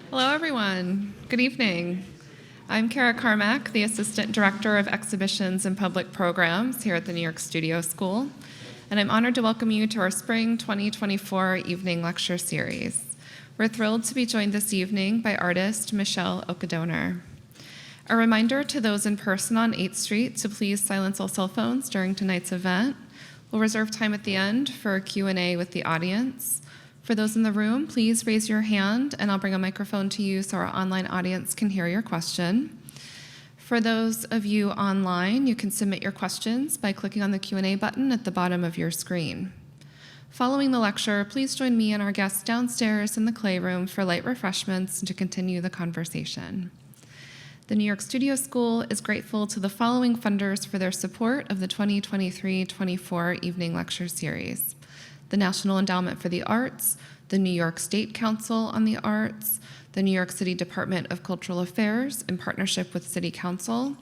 Hello, everyone. Good evening. I'm Kara Carmack, the Assistant Director of Exhibitions and Public Programs here at the New York Studio School, and I'm honored to welcome you to our Spring 2024 Evening Lecture Series. We're thrilled to be joined this evening by artist Michele Oka Doner. A reminder to those in person on 8th Street to please silence all cell phones during tonight's event. We'll reserve time at the end for a Q&A with the audience. For those in the room, please raise your hand and I'll bring a microphone to you so our online audience can hear your question. For those of you online, you can submit your questions by clicking on the Q&A button at the bottom of your screen. Following the lecture, please join me and our guests downstairs in the clay room for light refreshments and to continue the conversation. The New York Studio School is grateful to the following funders for their support of the 2023-24 Evening Lecture Series: the National Endowment for the Arts, the New York State Council on the Arts, the New York City Department of Cultural Affairs in partnership with City Council,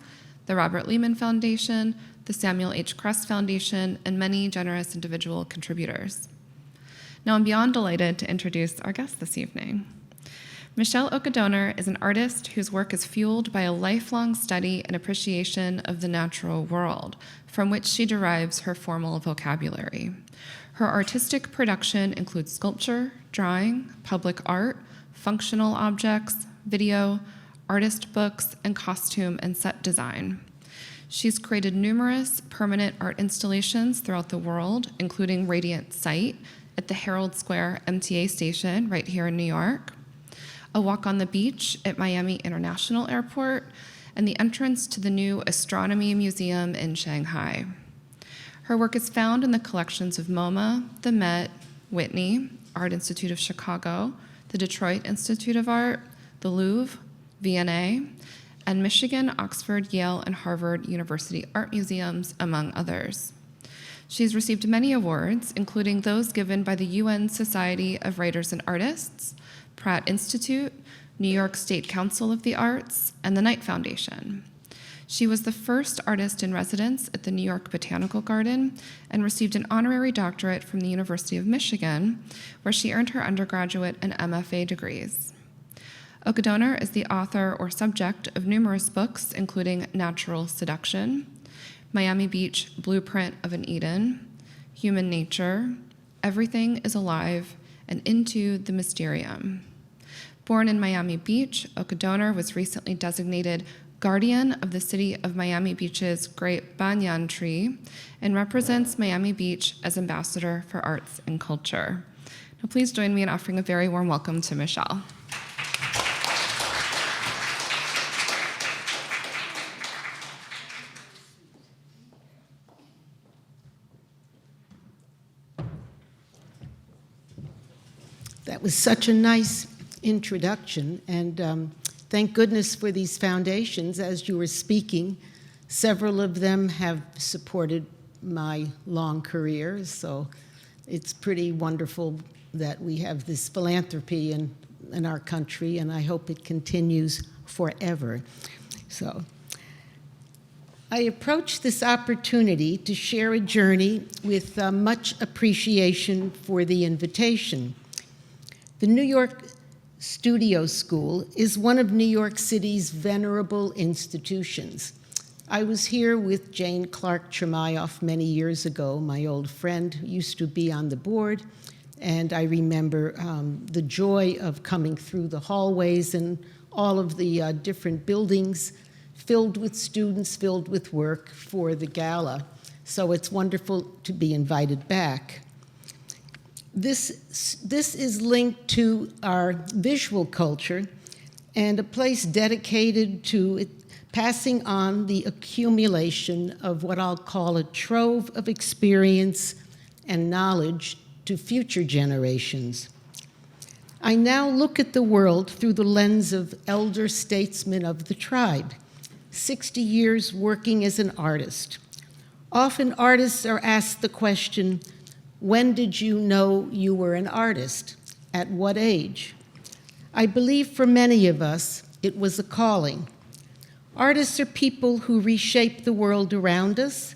the Robert Lehman Foundation, the Samuel H. Kress Foundation, and many generous individual contributors. Now I'm beyond delighted to introduce our guest this evening. Michele Oka Doner is an artist whose work is fueled by a lifelong study and appreciation of the natural world, from which she derives her formal vocabulary. Her artistic production includes sculpture, drawing, public art, functional objects, video, artist books, and costume and set design. She's created numerous permanent art installations throughout the world, including Radiant Sight at the Herald Square MTA station right here in New York, a walk on the beach at Miami International Airport, and the entrance to the new Astronomy Museum in Shanghai. Her work is found in the collections of MoMA, the Met, Whitney, Art Institute of Chicago, the Detroit Institute of Art, the Louvre, V&A, and Michigan, Oxford, Yale, and Harvard University Art Museums, among others. She's received many awards, including those given by the UN Society of Writers and Artists, Pratt Institute, New York State Council of the Arts, and the Knight Foundation. She was the first artist in residence at the New York Botanical Garden and received an honorary doctorate from the University of Michigan, where she earned her undergraduate and MFA degrees. Oka Doner is the author or subject of numerous books, including Natural Seduction, Miami Beach Blueprint of an Eden, Human Nature, Everything is Alive, and Into the Mysterium. Born in Miami Beach, Oka Doner was recently designated Guardian of the City of Miami Beach's Great Banyan Tree and represents Miami Beach as Ambassador for Arts and Culture. Now please join me in offering a very warm welcome to Michele. That was such a nice introduction, and thank goodness for these foundations. As you were speaking, several of them have supported my long career, so it's pretty wonderful that we have this philanthropy in our country, and I hope it continues forever. So I approach this opportunity to share a journey with much appreciation for the invitation. The New York Studio School is one of New York City's venerable institutions. I was here with Jane Clark Chermayoff many years ago, my old friend who used to be on the board, and I remember the joy of coming through the hallways and all of the different buildings filled with students, filled with work for the gala. So it's wonderful to be invited back. This is linked to our visual culture and a place dedicated to passing on the accumulation of what I'll call a trove of experience and knowledge to future generations. I now look at the world through the lens of elder statesmen of the tribe, 60 years working as an artist. Often artists are asked the question, when did you know you were an artist? At what age? I believe for many of us, it was a calling. Artists are people who reshape the world around us,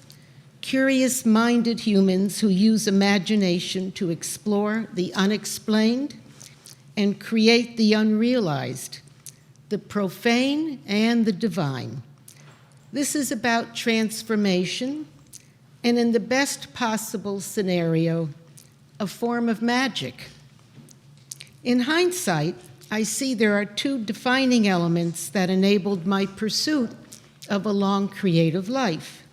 curious-minded humans who use imagination to explore the unexplained and create the unrealized, the profane and the divine. This is about transformation, and in the best possible scenario, a form of magic. In hindsight, I see there are two defining elements that enabled my pursuit of a long creative life.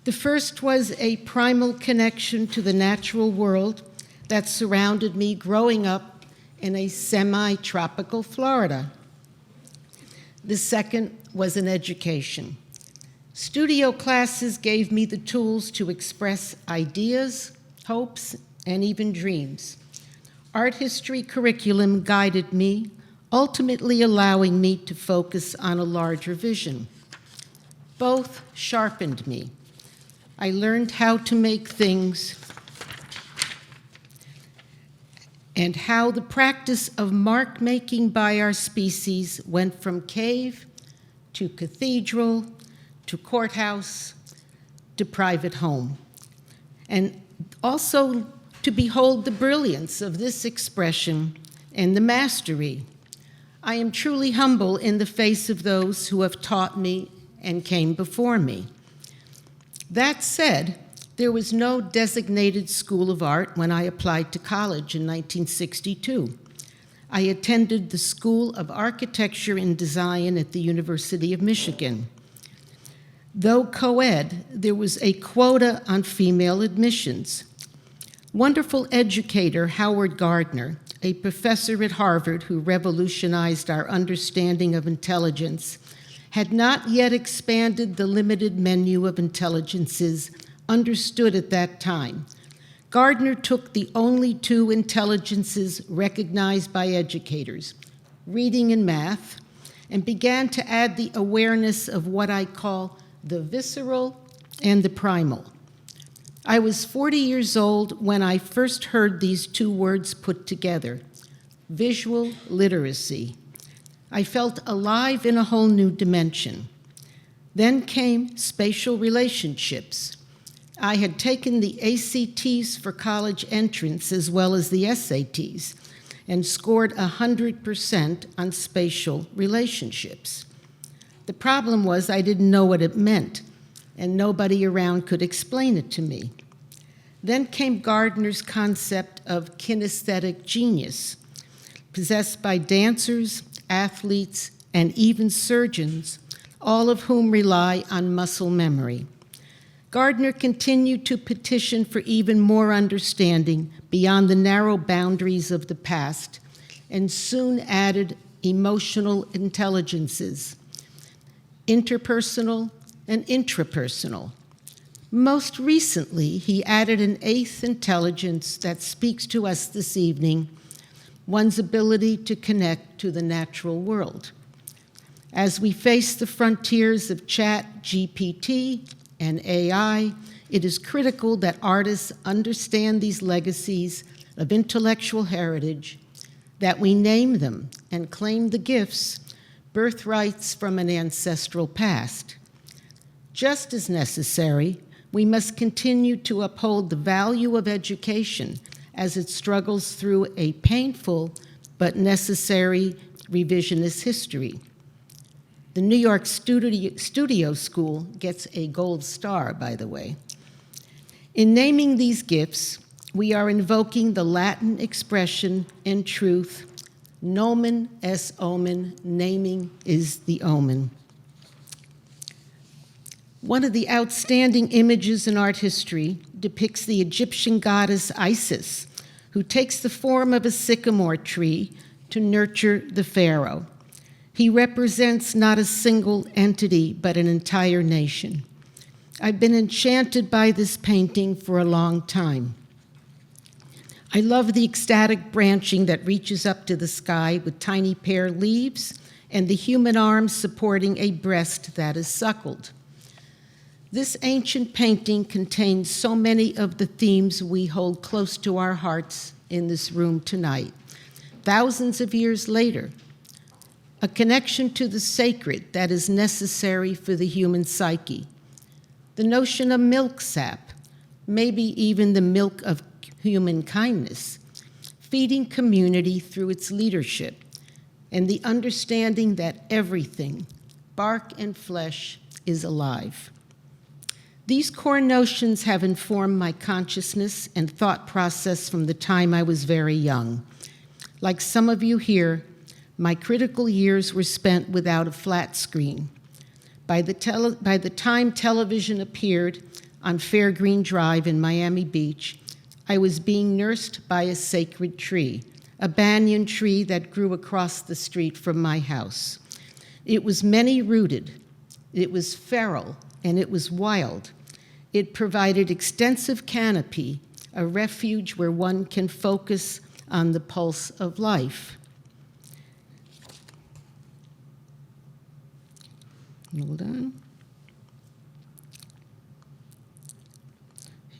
The first was a primal connection to the natural world that surrounded me growing up in a semi-tropical Florida. The second was an education. Studio classes gave me the tools to express ideas, hopes, and even dreams. Art history curriculum guided me, ultimately allowing me to focus on a larger vision. Both sharpened me. I learned how to make things and how the practice of mark-making by our species went from cave to cathedral to courthouse to private home. And also to behold the brilliance of this expression and the mastery. I am truly humble in the face of those who have taught me and came before me. That said, there was no designated school of art when I applied to college in 1962. I attended the School of Architecture and Design at the University of Michigan. Though co-ed, there was a quota on female admissions. Wonderful educator Howard Gardner, a professor at Harvard who revolutionized our understanding of intelligence, had not yet expanded the limited menu of intelligences understood at that time. Gardner took the only two intelligences recognized by educators, reading and math, and began to add the awareness of what I call the visceral and the primal. I was 40 years old when I first heard these two words put together, visual literacy. I felt alive in a whole new dimension. Then came spatial relationships. I had taken the ACTs for college entrance as well as the SATs and scored 100% on spatial relationships. The problem was I didn't know what it meant, and nobody around could explain it to me. Then came Gardner's concept of kinesthetic genius, possessed by dancers, athletes, and even surgeons, all of whom rely on muscle memory. Gardner continued to petition for even more understanding beyond the narrow boundaries of the past, and soon added emotional intelligences, interpersonal and intrapersonal. Most recently, he added an eighth intelligence that speaks to us this evening, one's ability to connect to the natural world. As we face the frontiers of ChatGPT and AI, it is critical that artists understand these legacies of intellectual heritage, that we name them and claim the gifts, birthrights from an ancestral past. Just as necessary, we must continue to uphold the value of education as it struggles through a painful but necessary revisionist history. The New York Studio School gets a gold star, by the way. In naming these gifts, we are invoking the Latin expression and truth, nomen est omen, naming is the omen. One of the outstanding images in art history depicts the Egyptian goddess Isis, who takes the form of a sycamore tree to nurture the pharaoh. He represents not a single entity, but an entire nation. I've been enchanted by this painting for a long time. I love the ecstatic branching that reaches up to the sky with tiny pear leaves and the human arms supporting a breast that is suckled. This ancient painting contains so many of the themes we hold close to our hearts in this room tonight. Thousands of years later, a connection to the sacred that is necessary for the human psyche, the notion of milk sap, maybe even the milk of human kindness, feeding community through its leadership, and the understanding that everything, bark and flesh, is alive. These core notions have informed my consciousness and thought process from the time I was very young. Like some of you here, my critical years were spent without a flat screen. By the time television appeared on Fairgreen Drive in Miami Beach, I was being nursed by a sacred tree, a banyan tree that grew across the street from my house. It was many-rooted, it was feral, and it was wild. It provided extensive canopy, a refuge where one can focus on the pulse of life. Hold on.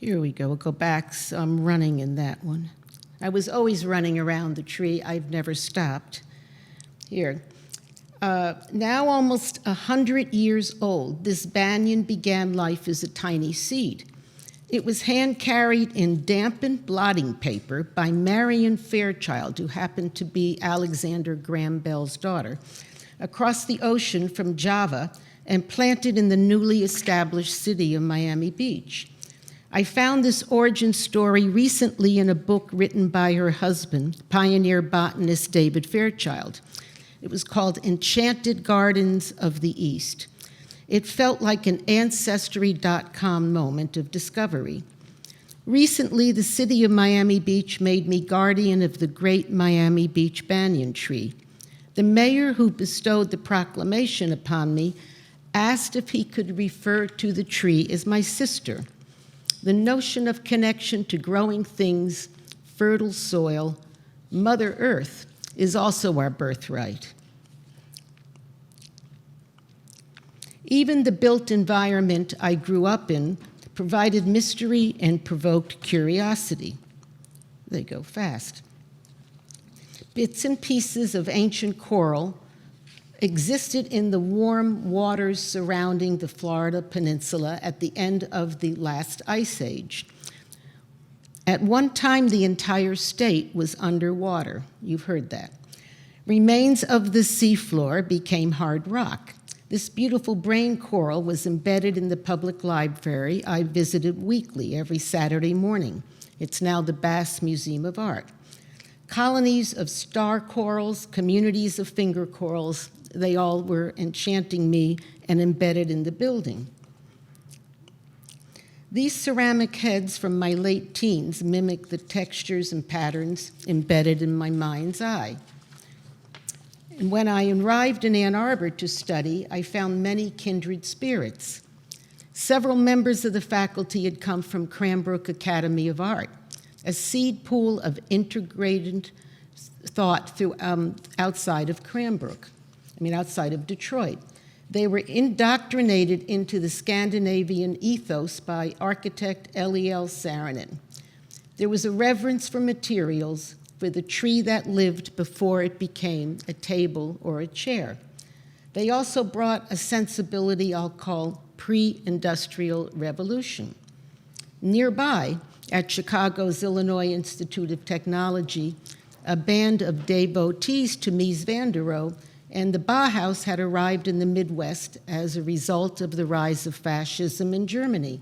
Here we go. We'll go back. So I'm running in that one. I was always running around the tree. I've never stopped. Here. Now almost 100 years old, this banyan began life as a tiny seed. It was hand-carried in dampened blotting paper by Marion Fairchild, who happened to be Alexander Graham Bell's daughter, across the ocean from Java and planted in the newly established city of Miami Beach. I found this origin story recently in a book written by her husband, pioneer botanist David Fairchild. It was called Enchanted Gardens of the East. It felt like an Ancestry.com moment of discovery. Recently, the city of Miami Beach made me guardian of the great Miami Beach banyan tree. The mayor who bestowed the proclamation upon me asked if he could refer to the tree as my sister. The notion of connection to growing things, fertile soil, Mother Earth, is also our birthright. Even the built environment I grew up in provided mystery and provoked curiosity. They go fast. Bits and pieces of ancient coral existed in the warm waters surrounding the Florida Peninsula at the end of the last ice age. At one time, the entire state was underwater. You've heard that. Remains of the seafloor became hard rock. This beautiful brain coral was embedded in the public library I visited weekly every Saturday morning. It's now the Bass Museum of Art. Colonies of star corals, communities of finger corals, they all were enchanting me and embedded in the building. These ceramic heads from my late teens mimic the textures and patterns embedded in my mind's eye. And when I arrived in Ann Arbor to study, I found many kindred spirits. Several members of the faculty had come from Cranbrook Academy of Art, a seed pool of integrated thought through outside of Detroit. They were indoctrinated into the Scandinavian ethos by architect Eliel Saarinen. There was a reverence for materials, for the tree that lived before it became a table or a chair. They also brought a sensibility I'll call pre-industrial revolution. Nearby, at Chicago's Illinois Institute of Technology, a band of devotees to Mies van der Rohe and the Bauhaus had arrived in the Midwest as a result of the rise of fascism in Germany.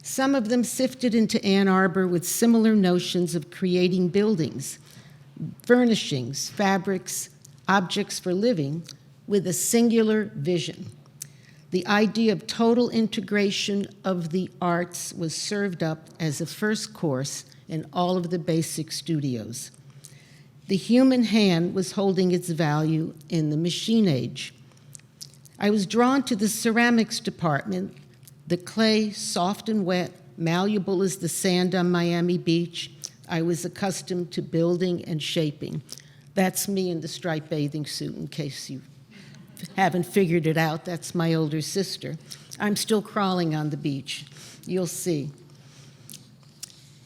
Some of them sifted into Ann Arbor with similar notions of creating buildings, furnishings, fabrics, objects for living, with a singular vision. The idea of total integration of the arts was served up as a first course in all of the basic studios. The human hand was holding its value in the machine age. I was drawn to the ceramics department, the clay, soft and wet, malleable as the sand on Miami Beach. I was accustomed to building and shaping. That's me in the striped bathing suit, in case you haven't figured it out. That's my older sister. I'm still crawling on the beach. You'll see.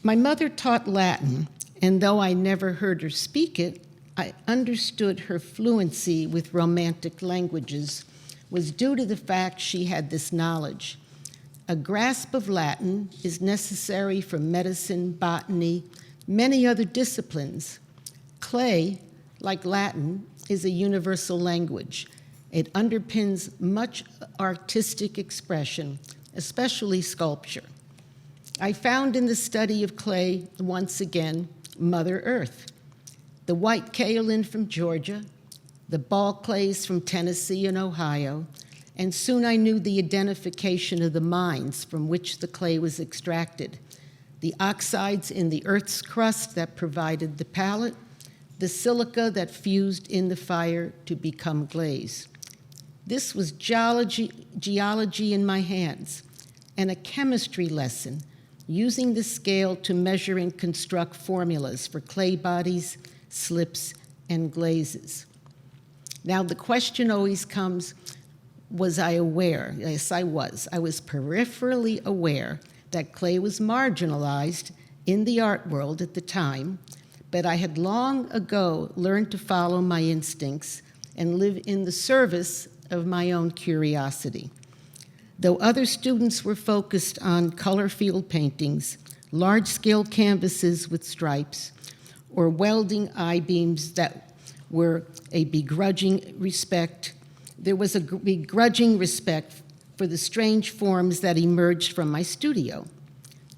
My mother taught Latin, and though I never heard her speak it, I understood her fluency with Romantic languages was due to the fact she had this knowledge. A grasp of Latin is necessary for medicine, botany, many other disciplines. Clay, like Latin, is a universal language. It underpins much artistic expression, especially sculpture. I found in the study of clay, once again, Mother Earth. The white kaolin from Georgia, the ball clays from Tennessee and Ohio, and soon I knew the identification of the mines from which the clay was extracted, the oxides in the Earth's crust that provided the palette, the silica that fused in the fire to become glaze. This was geology in my hands, and a chemistry lesson using the scale to measure and construct formulas for clay bodies, slips, and glazes. Now, the question always comes, was I aware? Yes, I was. I was peripherally aware that clay was marginalized in the art world at the time, but I had long ago learned to follow my instincts and live in the service of my own curiosity. Though other students were focused on color field paintings, large-scale canvases with stripes, or welding I-beams that were a begrudging respect, there was a begrudging respect for the strange forms that emerged from my studio.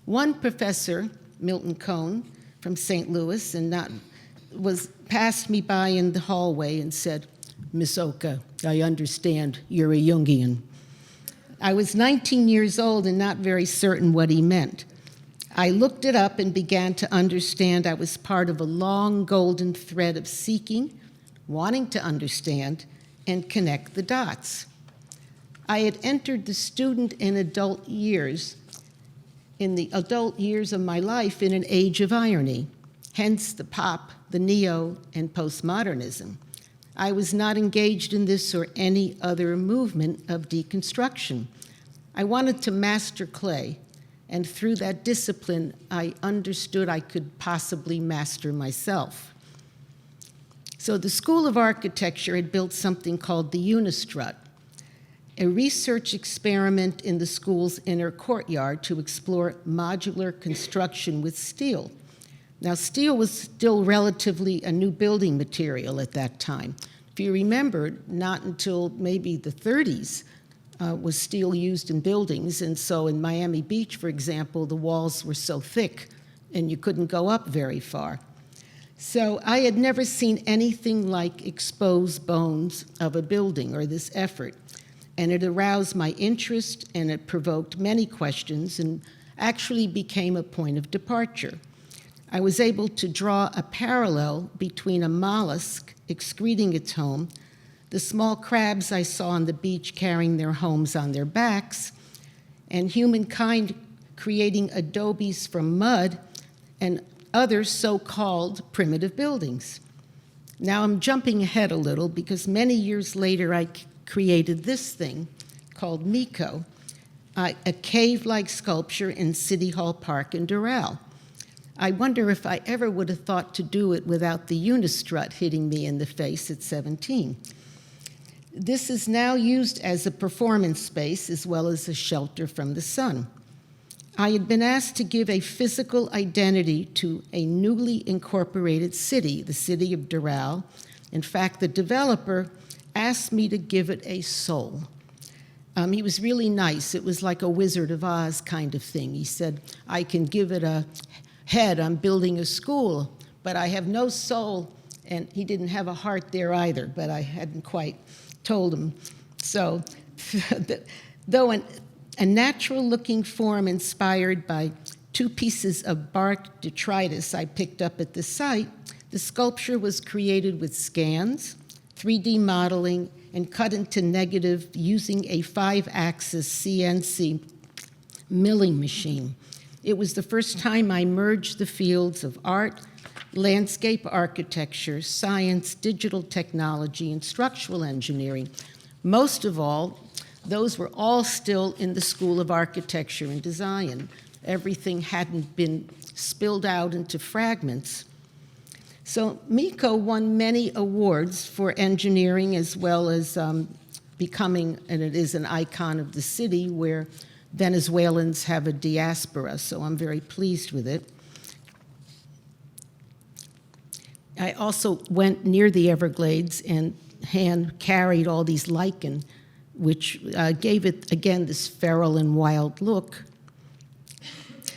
One professor, Milton Cohn, from St. Louis, passed me by in the hallway and said, "Miss Oka, I understand you're a Jungian." I was 19 years old and not very certain what he meant. I looked it up and began to understand I was part of a long golden thread of seeking, wanting to understand, and connect the dots. I had entered the student and adult years, in the adult years of my life, in an age of irony, hence the pop, the neo, and postmodernism. I was not engaged in this or any other movement of deconstruction. I wanted to master clay, and through that discipline, I understood I could possibly master myself. So the School of Architecture had built something called the Unistrut, a research experiment in the school's inner courtyard to explore modular construction with steel. Now, steel was still relatively a new building material at that time. If you remember, not until maybe the 30s was steel used in buildings, and so in Miami Beach, for example, the walls were so thick and you couldn't go up very far. So I had never seen anything like exposed bones of a building or this effort, and it aroused my interest and it provoked many questions and actually became a point of departure. I was able to draw a parallel between a mollusk excreting its home, the small crabs I saw on the beach carrying their homes on their backs, and humankind creating adobes from mud and other so-called primitive buildings. Now I'm jumping ahead a little because many years later I created this thing called Miko, a cave-like sculpture in City Hall Park in Doral. I wonder if I ever would have thought to do it without the Unistrut hitting me in the face at 17. This is now used as a performance space as well as a shelter from the sun. I had been asked to give a physical identity to a newly incorporated city, the city of Doral. In fact, the developer asked me to give it a soul. He was really nice. It was like a Wizard of Oz kind of thing. He said, I can give it a head, I'm building a school, but I have no soul, and he didn't have a heart there either, but I hadn't quite told him. So, though a natural-looking form inspired by 2 pieces of bark detritus I picked up at the site, the sculpture was created with scans, 3D modeling, and cut into negative using a 5-axis CNC milling machine. It was the first time I merged the fields of art, landscape architecture, science, digital technology, and structural engineering. Most of all, those were all still in the School of Architecture and Design. Everything hadn't been spilled out into fragments. So Miko won many awards for engineering as well as becoming, and it is an icon of the city where Venezuelans have a diaspora, so I'm very pleased with it. I also went near the Everglades and hand carried all these lichen, which gave it, again, this feral and wild look.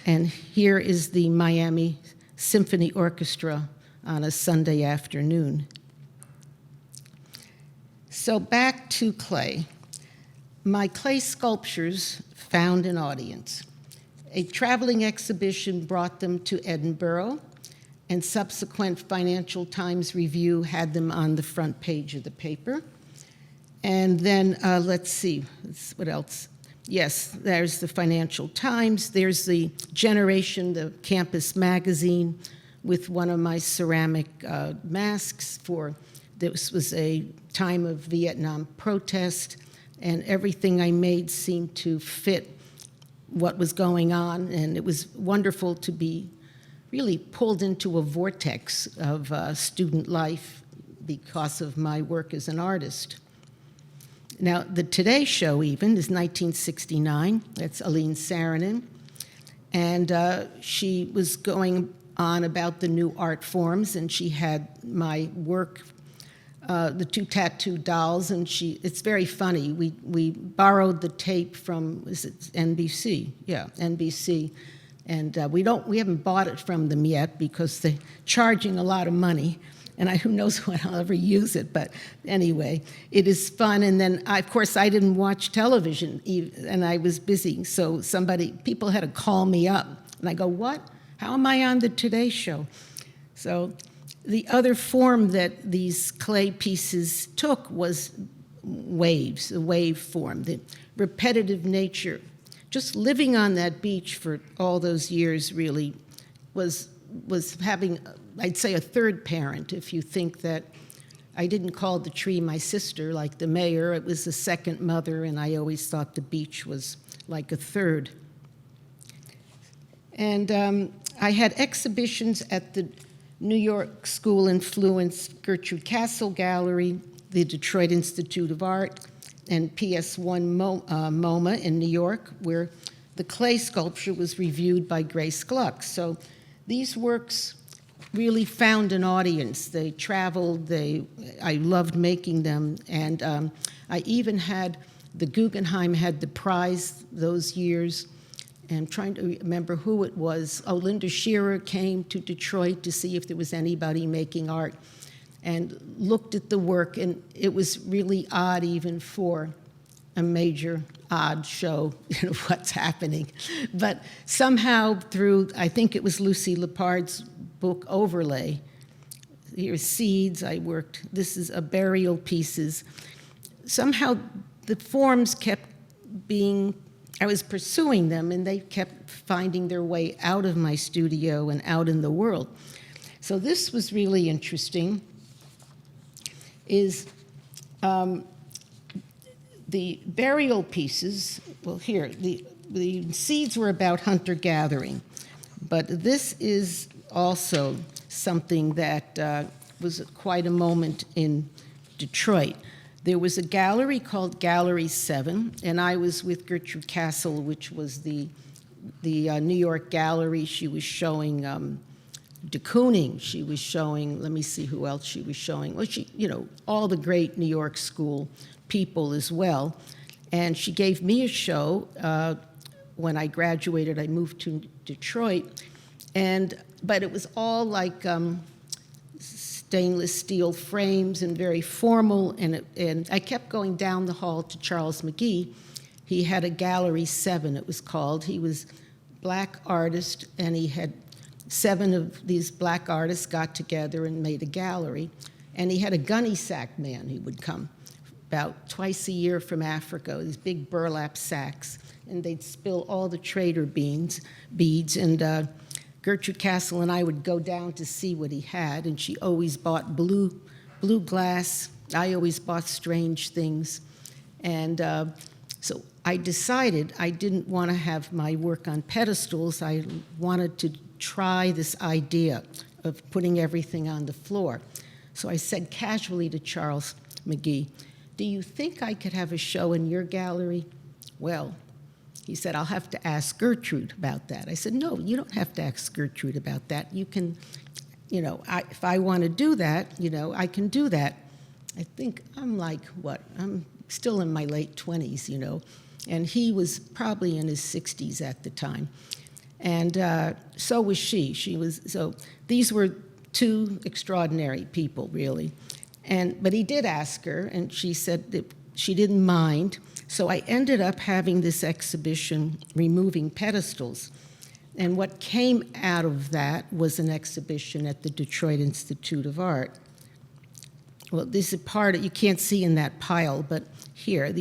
And here is the Miami Symphony Orchestra on a Sunday afternoon. So back to clay. My clay sculptures found an audience. A traveling exhibition brought them to Edinburgh, and subsequent Financial Times review had them on the front page of the paper. And then, let's see, what else? Yes, there's the Financial Times. There's the Generation, the campus magazine, with one of my ceramic masks for, this was a time of Vietnam protest, and everything I made seemed to fit what was going on, and it was wonderful to be really pulled into a vortex of student life because of my work as an artist. Now, the Today Show even is 1969. That's Aline Saarinen. And she was going on about the new art forms, and she had my work, the two tattoo dolls, and it's very funny. We borrowed the tape from, is it NBC? Yeah, NBC. And we haven't bought it from them yet because they're charging a lot of money. And who knows when I'll ever use it, but anyway, it is fun. And then, of course, I didn't watch television, and I was busy, so people had to call me up. And I go, what? How am I on the Today Show? So the other form that these clay pieces took was waves, the wave form, the repetitive nature. Just living on that beach for all those years really was having, I'd say, a third parent, if you think that I didn't call the tree my sister like the mayor. It was a second mother, and I always thought the beach was like a third. And I had exhibitions at the New York School Influence Gertrude Castle Gallery, the Detroit Institute of Art, and PS1 MoMA in New York, where the clay sculpture was reviewed by Grace Gluck. So these works really found an audience. They traveled, I loved making them, and I even had, the Guggenheim had the prize those years, and I'm trying to remember who it was. Oh, Linda Shearer came to Detroit to see if there was anybody making art, and looked at the work, and it was really odd even for a major odd show, what's happening. But somehow through, I think it was Lucy Lepard's book Overlay, here's seeds, I worked, this is a burial pieces. Somehow the forms kept being, I was pursuing them, and they kept finding their way out of my studio and out in the world. So this was really interesting, is the burial pieces, well here, the seeds were about hunter-gathering, but this is also something that was quite a moment in Detroit. There was a gallery called Gallery 7, and I was with Gertrude Castle, which was the New York gallery. She was showing de Kooning, she was showing, let me see who else she was showing. Well, all the great New York School people as well. And she gave me a show. When I graduated, I moved to Detroit. But it was all like stainless steel frames and very formal. And I kept going down the hall to Charles McGee. He had a Gallery 7, it was called. He was black artist, and he had 7 of these black artists got together and made a gallery. And he had a gunny sack man. He would come about twice a year from Africa, these big burlap sacks, and they'd spill all the trader beads. And Gertrude Castle and I would go down to see what he had, and she always bought blue glass. I always bought strange things. And so I decided I didn't want to have my work on pedestals. I wanted to try this idea of putting everything on the floor. So I said casually to Charles McGee, do you think I could have a show in your gallery? Well, he said, I'll have to ask Gertrude about that. I said, no, you don't have to ask Gertrude about that. You can if I want to do that, I can do that. I think I'm like, I'm still in my late 20s, and he was probably in his 60s at the time. And so was she. So these were two extraordinary people, really. But he did ask her, and she said that she didn't mind. So I ended up having this exhibition, Removing Pedestals. And what came out of that was an exhibition at the Detroit Institute of Art. Well, this is part you can't see in that pile, but here,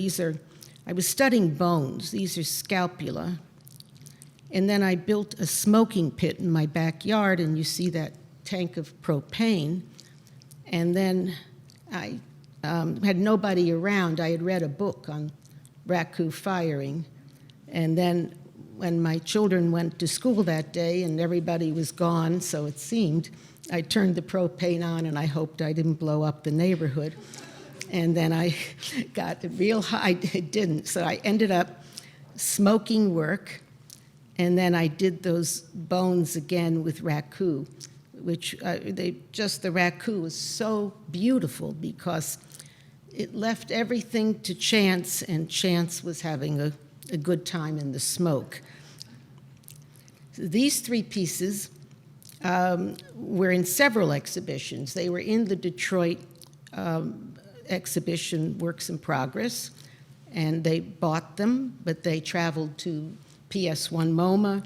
I was studying bones. These are scapula. And then I built a smoking pit in my backyard, and you see that tank of propane. And then I had nobody around. I had read a book on raku firing. And then when my children went to school that day and everybody was gone, so it seemed, I turned the propane on and I hoped I didn't blow up the neighborhood. And then I got real high. It didn't. So I ended up smoking work. And then I did those bones again with raku, which the raku was so beautiful because it left everything to chance, and chance was having a good time in the smoke. So these three pieces were in several exhibitions. They were in the Detroit exhibition Works in Progress, and they bought them, but they traveled to PS1 MoMA,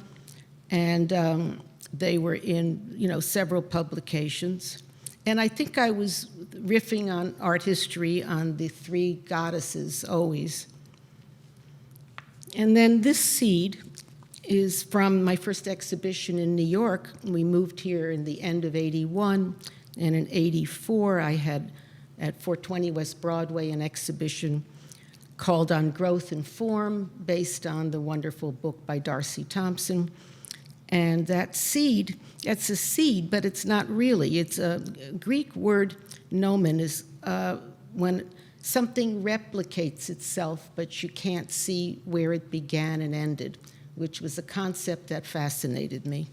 and they were in several publications. And I think I was riffing on art history on the three goddesses always. And then this seed is from my first exhibition in New York. We moved here in the end of '81, and in '84 I had at 420 West Broadway an exhibition called On Growth and Form, based on the wonderful book by Darcy Thompson. And that seed, it's a seed, but it's not really. It's a Greek word, nomen, is when something replicates itself, but you can't see where it began and ended, which was a concept that fascinated me.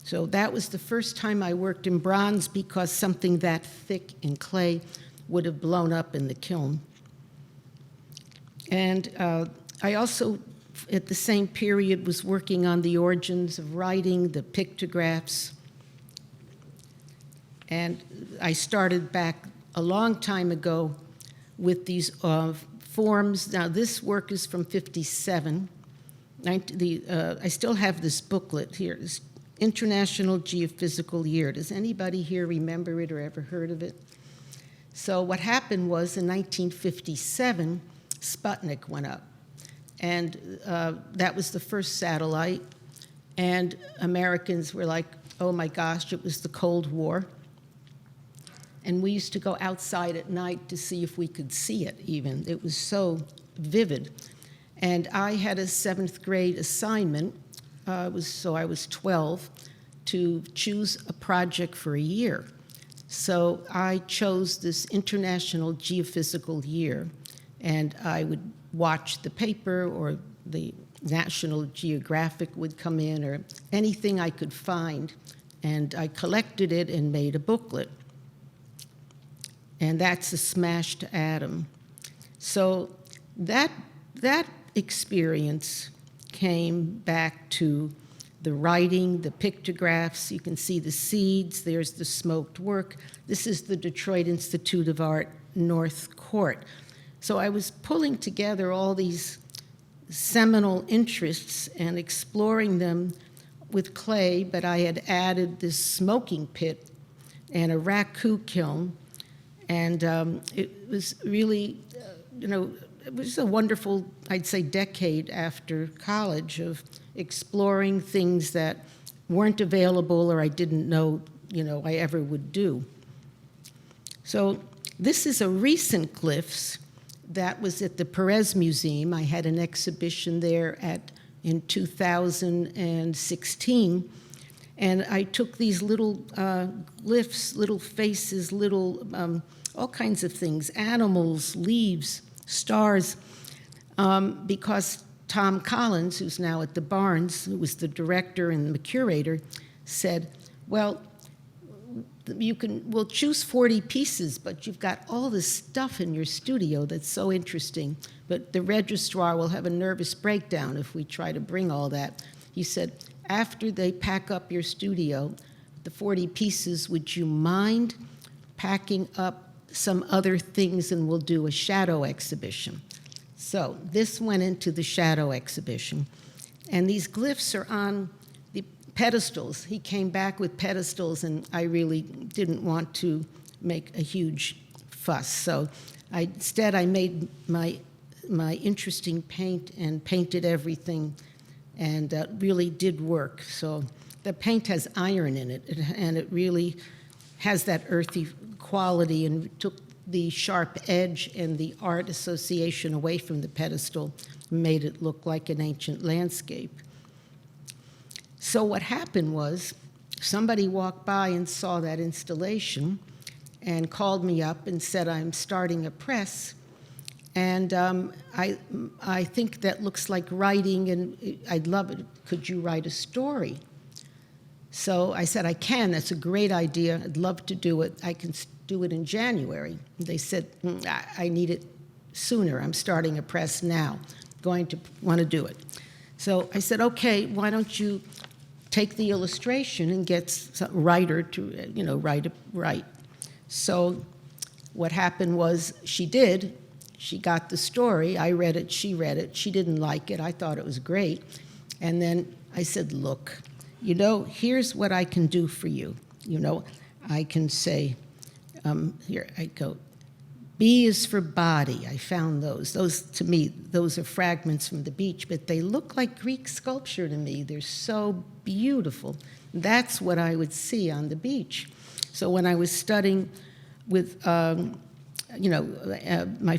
So that was the first time I worked in bronze, because something that thick in clay would have blown up in the kiln. And I also, at the same period, was working on the origins of writing, the pictographs. And I started back a long time ago with these forms. Now, this work is from '57. I still have this booklet here, this International Geophysical Year. Does anybody here remember it or ever heard of it? So what happened was, in 1957, Sputnik went up. And that was the first satellite. And Americans were like, oh my gosh, it was the Cold War. And we used to go outside at night to see if we could see it even. It was so vivid. And I had a 7th grade assignment, so I was 12, to choose a project for a year. So I chose this International Geophysical Year, and I would watch the paper, or the National Geographic would come in, or anything I could find, and I collected it and made a booklet. And that's a smashed atom. So that experience came back to the writing, the pictographs. You can see the seeds. There's the smoked work. This is the Detroit Institute of Art North Court. So I was pulling together all these seminal interests and exploring them with clay, but I had added this smoking pit and a raku kiln. And it was really, it was a wonderful, I'd say, decade after college of exploring things that weren't available or I didn't know, I ever would do. So this is a recent glyphs that was at the Perez Museum. I had an exhibition there in 2016. And I took these little glyphs, little faces, little all kinds of things, animals, leaves, stars, because Tom Collins, who's now at the Barnes, who was the director and the curator, said, well, we'll choose 40 pieces, but you've got all this stuff in your studio that's so interesting. But the registrar will have a nervous breakdown if we try to bring all that. He said, after they pack up your studio, the 40 pieces, would you mind packing up some other things and we'll do a shadow exhibition? So this went into the shadow exhibition. And these glyphs are on the pedestals. He came back with pedestals, and I really didn't want to make a huge fuss. So instead I made my interesting paint and painted everything, and really did work. So the paint has iron in it, and it really has that earthy quality, and took the sharp edge and the art association away from the pedestal, made it look like an ancient landscape. So what happened was, somebody walked by and saw that installation and called me up and said, I'm starting a press, and I think that looks like writing, and I'd love it. Could you write a story? So I said, I can. That's a great idea. I'd love to do it. I can do it in January. They said, I need it sooner. I'm starting a press now. Going to want to do it. So I said, okay, why don't you take the illustration and get a writer to, write. So what happened was, she did. She got the story. I read it. She read it. She didn't like it. I thought it was great. And then I said, look, here's what I can do for you. I can say, here I go. B is for body. I found those. Those, to me, those are fragments from the beach, but they look like Greek sculpture to me. They're so beautiful. That's what I would see on the beach. So when I was studying with, my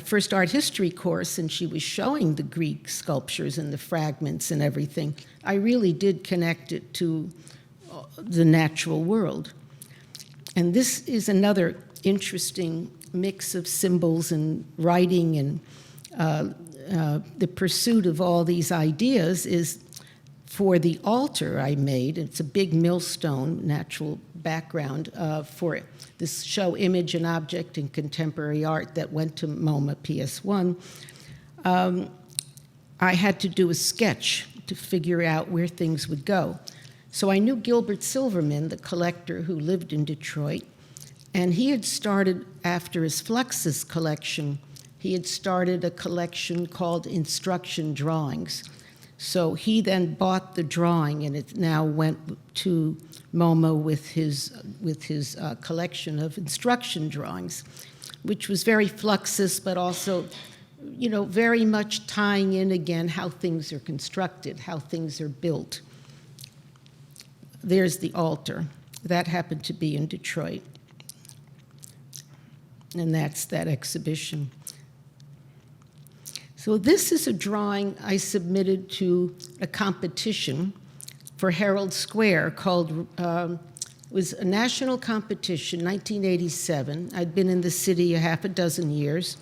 first art history course, and she was showing the Greek sculptures and the fragments and everything, I really did connect it to the natural world. And this is another interesting mix of symbols and writing, and the pursuit of all these ideas is for the altar I made. It's a big millstone, natural background for this show Image and Object in Contemporary Art that went to MoMA PS1. I had to do a sketch to figure out where things would go. So I knew Gilbert Silverman, the collector who lived in Detroit, and he had started, after his Fluxus collection, he had started a collection called Instruction Drawings. So he then bought the drawing, and it now went to MoMA with his collection of instruction drawings, which was very Fluxus, but also, very much tying in again how things are constructed, how things are built. There's the altar. That happened to be in Detroit. And that's that exhibition. So this is a drawing I submitted to a competition for Herald Square called, it was a national competition, 1987. I'd been in the city a half a dozen years,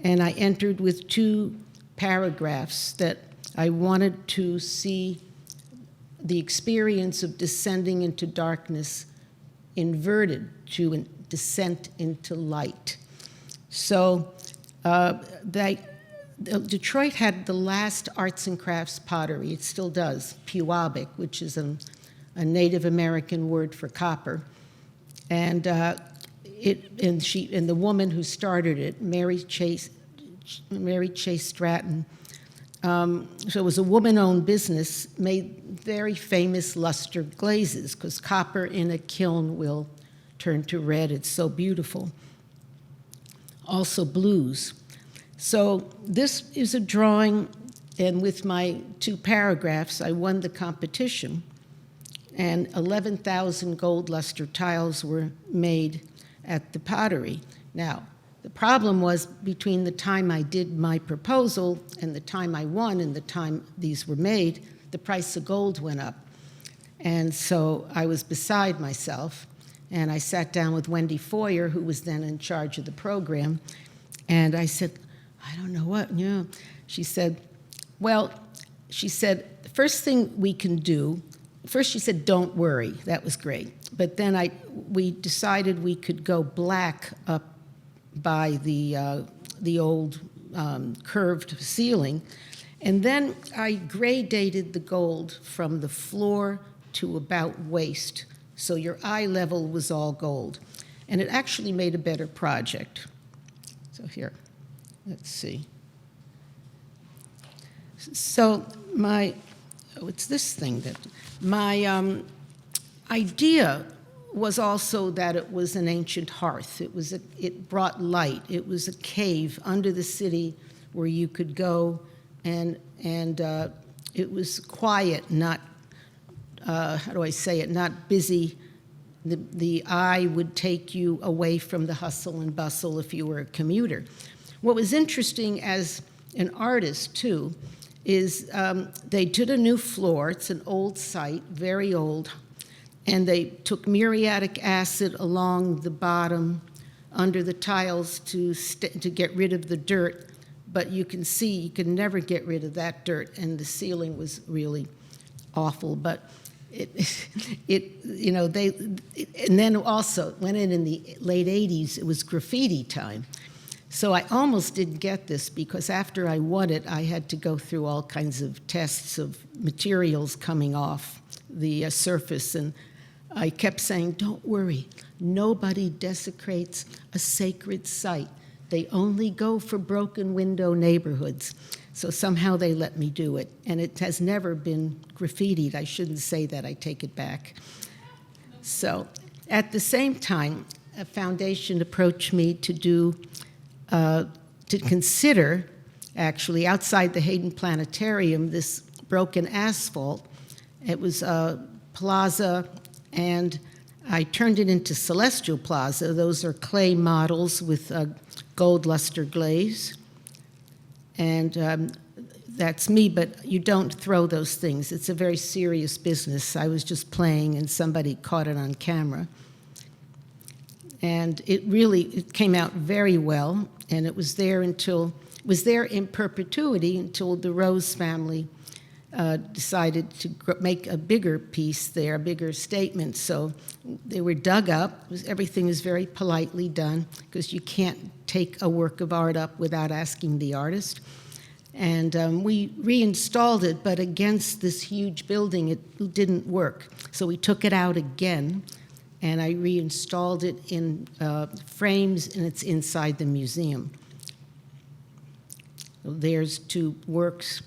and I entered with 2 paragraphs that I wanted to see the experience of descending into darkness inverted to descent into light. So Detroit had the last arts and crafts pottery. It still does, Pewabic, which is a Native American word for copper. And the woman who started it, Mary Chase Stratton, so it was a woman-owned business, made very famous luster glazes, because copper in a kiln will turn to red. It's so beautiful. Also blues. So this is a drawing, and with my 2 paragraphs, I won the competition, and 11,000 gold luster tiles were made at the pottery. Now, the problem was, between the time I did my proposal and the time I won and the time these were made, the price of gold went up. And so I was beside myself, and I sat down with Wendy Foyer, who was then in charge of the program, and I said, I don't know what, She said, the first thing we can do first she said, "Don't worry." That was great. But then we decided we could go black up by the old curved ceiling. And then I gray dated the gold from the floor to about waist, so your eye level was all gold. And it actually made a better project. So here, let's see. So it's this thing that, my idea was also that it was an ancient hearth. It brought light. It was a cave under the city where you could go, and it was quiet, not, how do I say it, not busy. The eye would take you away from the hustle and bustle if you were a commuter. What was interesting as an artist, too, is they did a new floor. It's an old site, very old, and they took muriatic acid along the bottom under the tiles to get rid of the dirt. But you can see you could never get rid of that dirt, and the ceiling was really awful. But and then also went in the late 80s, it was graffiti time. So I almost didn't get this, because after I won it, I had to go through all kinds of tests of materials coming off the surface, and I kept saying, "Don't worry, nobody desecrates a sacred site. They only go for broken window neighborhoods." So somehow they let me do it, and it has never been graffitied. I shouldn't say that, I take it back. So at the same time, a foundation approached me to consider, actually, outside the Hayden Planetarium, this broken asphalt. It was a plaza, and I turned it into Celestial Plaza. Those are clay models with gold luster glaze. And that's me, but you don't throw those things. It's a very serious business. I was just playing, and somebody caught it on camera. And it came out very well, and it was there in perpetuity until the Rose family decided to make a bigger piece there, a bigger statement. So they were dug up. Everything is very politely done, because you can't take a work of art up without asking the artist. And we reinstalled it, but against this huge building, it didn't work. So we took it out again, and I reinstalled it in frames, and it's inside the museum. So there's two works.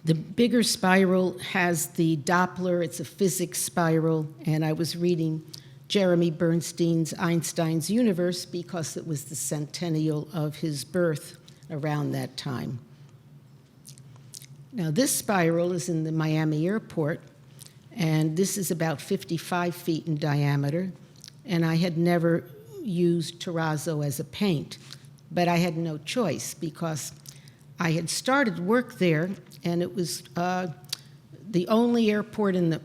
The bigger spiral has the Doppler. It's a physics spiral, and I was reading Jeremy Bernstein's Einstein's Universe because it was the centennial of his birth around that time. Now, this spiral is in the Miami airport, and this is about 55 feet in diameter, and I had never used terrazzo as a paint, but I had no choice because I had started work there, and it was the only airport in the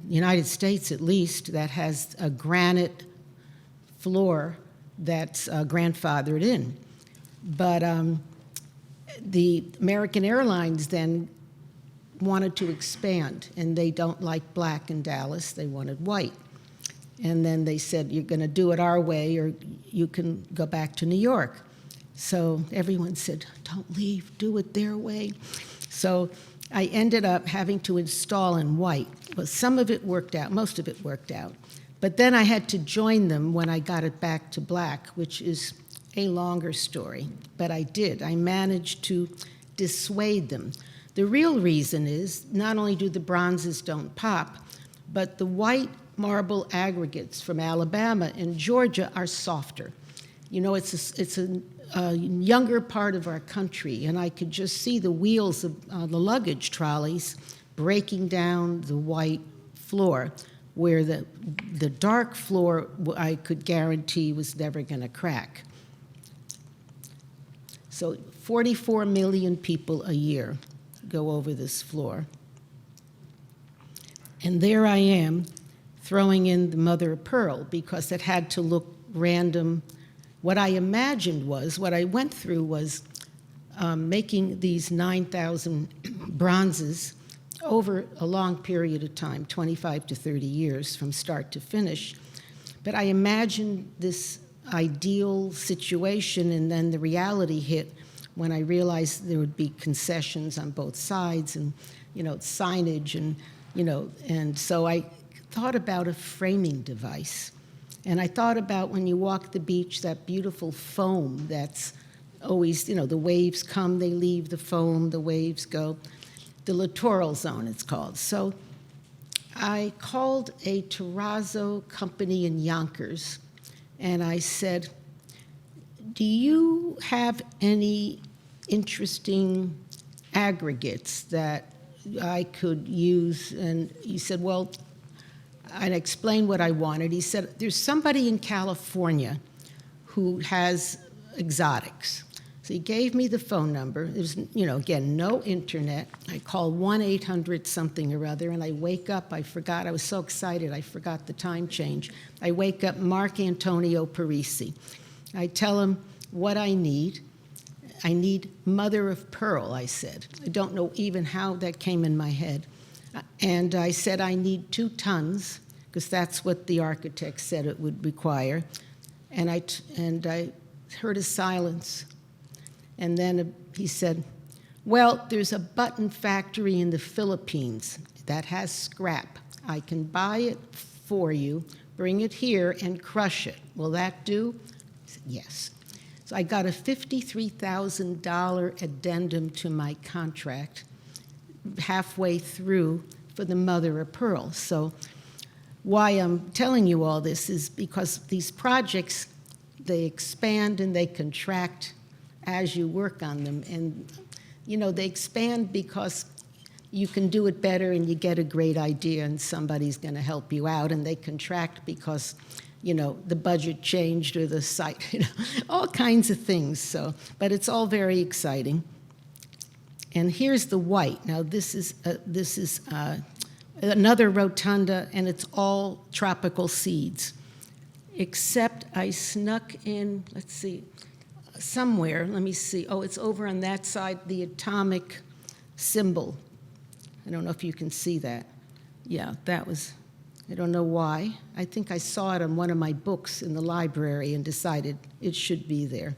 United States, at least, that has a granite floor that's grandfathered in. But the American Airlines then wanted to expand, and they don't like black in Dallas. They wanted white. And then they said, "You're going to do it our way, or you can go back to New York." So everyone said, "Don't leave, do it their way." So I ended up having to install in white. Well, some of it worked out, most of it worked out. But then I had to join them when I got it back to black, which is a longer story. But I did. I managed to dissuade them. The real reason is not only do the bronzes don't pop, but the white marble aggregates from Alabama and Georgia are softer. You know, it's a younger part of our country, and I could just see the wheels of the luggage trolleys breaking down the white floor, where the dark floor I could guarantee was never going to crack. So 44 million people a year go over this floor. And there I am throwing in the mother of pearl because it had to look random. What I imagined was, what I went through was making these 9,000 bronzes over a long period of time, 25 to 30 years from start to finish. But I imagined this ideal situation, and then the reality hit when I realized there would be concessions on both sides and, signage and so I thought about a framing device. And I thought about when you walk the beach, that beautiful foam that's always, the waves come, they leave the foam, the waves go. The littoral zone, it's called. So I called a terrazzo company in Yonkers, and I said, do you have any interesting aggregates that I could use? And he said, well, I explained what I wanted. He said, there's somebody in California who has exotics. So he gave me the phone number. There's, again, no internet. I called 1-800 something or other, and I wake up. I forgot. I was so excited. I forgot the time change. I wake up Mark Antonio Parisi. I tell him what I need. I need mother of pearl, I said. I don't know even how that came in my head. And I said I need 2 tons, because that's what the architect said it would require. And I heard a silence. And then he said, well, there's a button factory in the Philippines that has scrap. I can buy it for you, bring it here, and crush it. Will that do? I said, yes. So I got a $53,000 addendum to my contract halfway through for the mother of pearl. So why I'm telling you all this is because these projects, they expand and they contract as you work on them. And, they expand because you can do it better and you get a great idea and somebody's going to help you out. And they contract because, the budget changed or the site, all kinds of things. So, but it's all very exciting. And here's the white. Now, this is another rotunda, and it's all tropical seeds. Except I snuck in, let's see, somewhere, let me see. Oh, it's over on that side, the atomic symbol. I don't know if you can see that. Yeah, that was, I don't know why. I think I saw it on one of my books in the library and decided it should be there.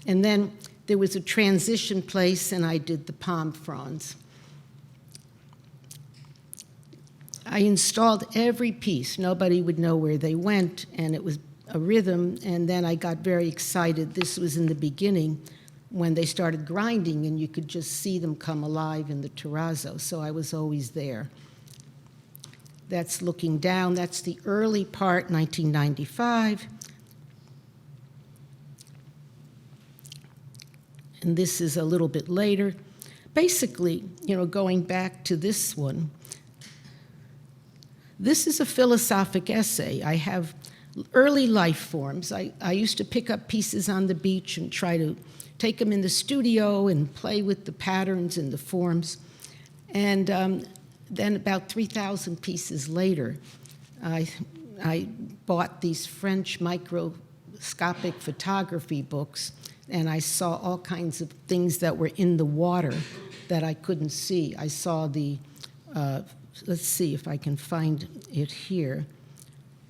And then there was a transition place, and I did the palm fronds. I installed every piece. Nobody would know where they went, and it was a rhythm, and then I got very excited. This was in the beginning when they started grinding, and you could just see them come alive in the terrazzo, so I was always there. That's looking down. That's the early part, 1995. And this is a little bit later. Basically, going back to this one, this is a philosophic essay. I have early life forms. I used to pick up pieces on the beach and try to take them in the studio and play with the patterns and the forms. And then about 3,000 pieces later, I bought these French microscopic photography books, and I saw all kinds of things that were in the water that I couldn't see. I saw the, let's see if I can find it here.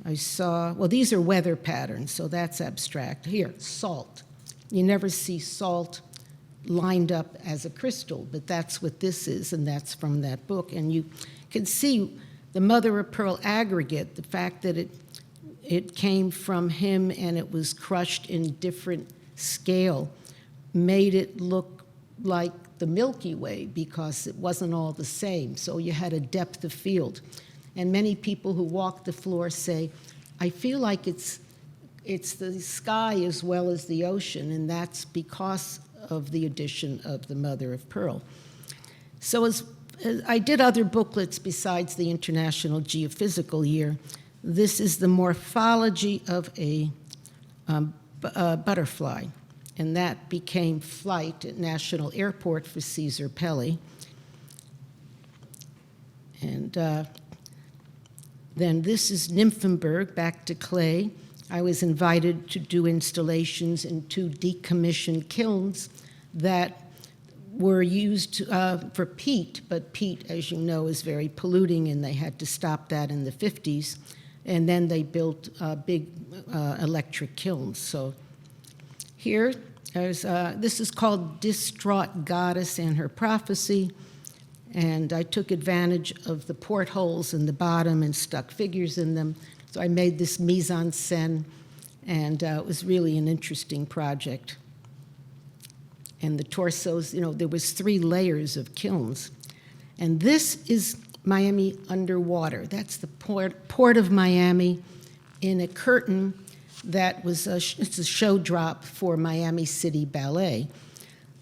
I saw, well, these are weather patterns, so that's abstract. Here, salt. You never see salt lined up as a crystal, but that's what this is, and that's from that book. And you can see the mother of pearl aggregate, the fact that it came from him and it was crushed in different scale, made it look like the Milky Way because it wasn't all the same. So you had a depth of field. And many people who walk the floor say, I feel like it's the sky as well as the ocean, and that's because of the addition of the mother of pearl. So as I did other booklets besides the International Geophysical Year. This is the morphology of a butterfly, and that became Flight at National Airport for Caesar Pelli. And then this is Nymphenburg, back to clay. I was invited to do installations in 2 decommissioned kilns that were used for peat, but peat, as you know, is very polluting, and they had to stop that in the 50s. And then they built big electric kilns. So here, this is called Distraught Goddess and Her Prophecy. And I took advantage of the portholes in the bottom and stuck figures in them. So I made this mise en scène, and it was really an interesting project. And the torsos, there was 3 layers of kilns. And this is Miami underwater. That's the port of Miami in a curtain that was it's a show drop for Miami City Ballet.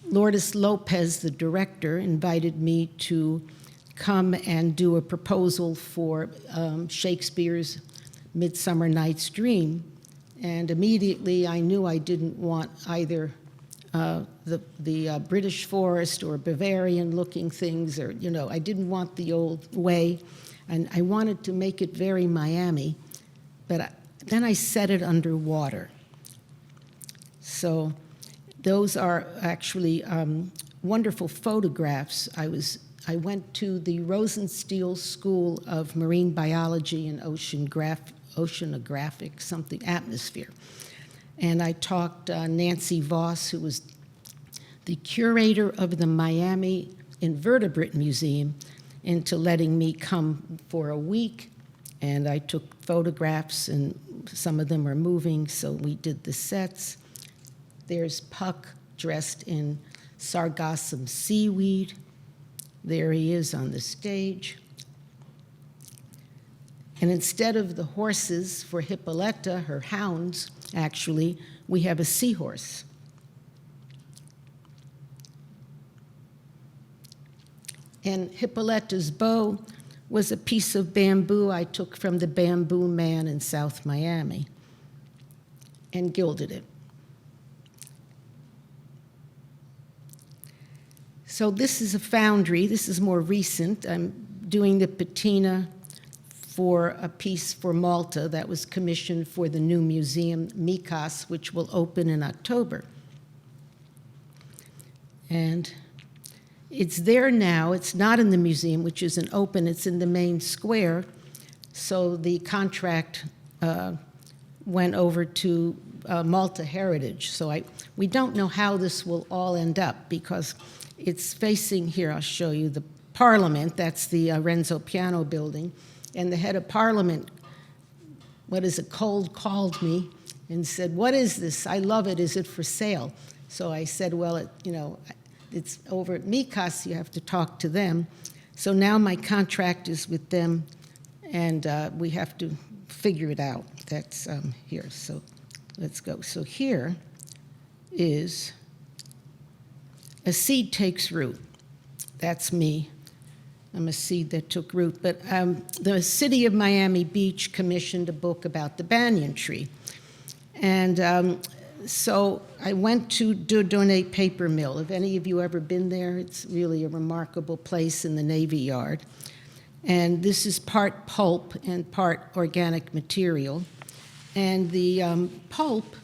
Lourdes Lopez, the director, invited me to come and do a proposal for Shakespeare's Midsummer Night's Dream. And immediately I knew I didn't want either the British forest or Bavarian-looking things, or, I didn't want the old way. And I wanted to make it very Miami, but then I set it underwater. So those are actually wonderful photographs. I went to the Rosenstiel School of Marine Biology and Oceanographic, atmosphere. And I talked Nancy Voss, who was the curator of the Miami Invertebrate Museum, into letting me come for a week. And I took photographs, and some of them are moving, so we did the sets. There's Puck dressed in sargassum seaweed. There he is on the stage. And instead of the horses for Hippolyta, her hounds, actually, we have a seahorse. And Hippolyta's bow was a piece of bamboo I took from the Bamboo Man in South Miami and gilded it. So this is a foundry. This is more recent. I'm doing the patina for a piece for Malta that was commissioned for the new museum, Mikos, which will open in October. And it's there now. It's not in the museum, which isn't open. It's in the main square. So the contract went over to Malta Heritage. So we don't know how this will all end up, because it's facing here. I'll show you the Parliament. That's the Renzo Piano building. And the head of Parliament, called me and said, "What is this? I love it. Is it for sale?" So I said, well, it's over at Mikos. You have to talk to them. So now my contract is with them, and we have to figure it out. That's here. So let's go. So here is A Seed Takes Root. That's me. I'm a seed that took root. But the city of Miami Beach commissioned a book about the banyan tree. And so I went to Dieudonné Paper Mill. Have any of you ever been there? It's really a remarkable place in the Navy Yard. And this is part pulp and part organic material. And the pulp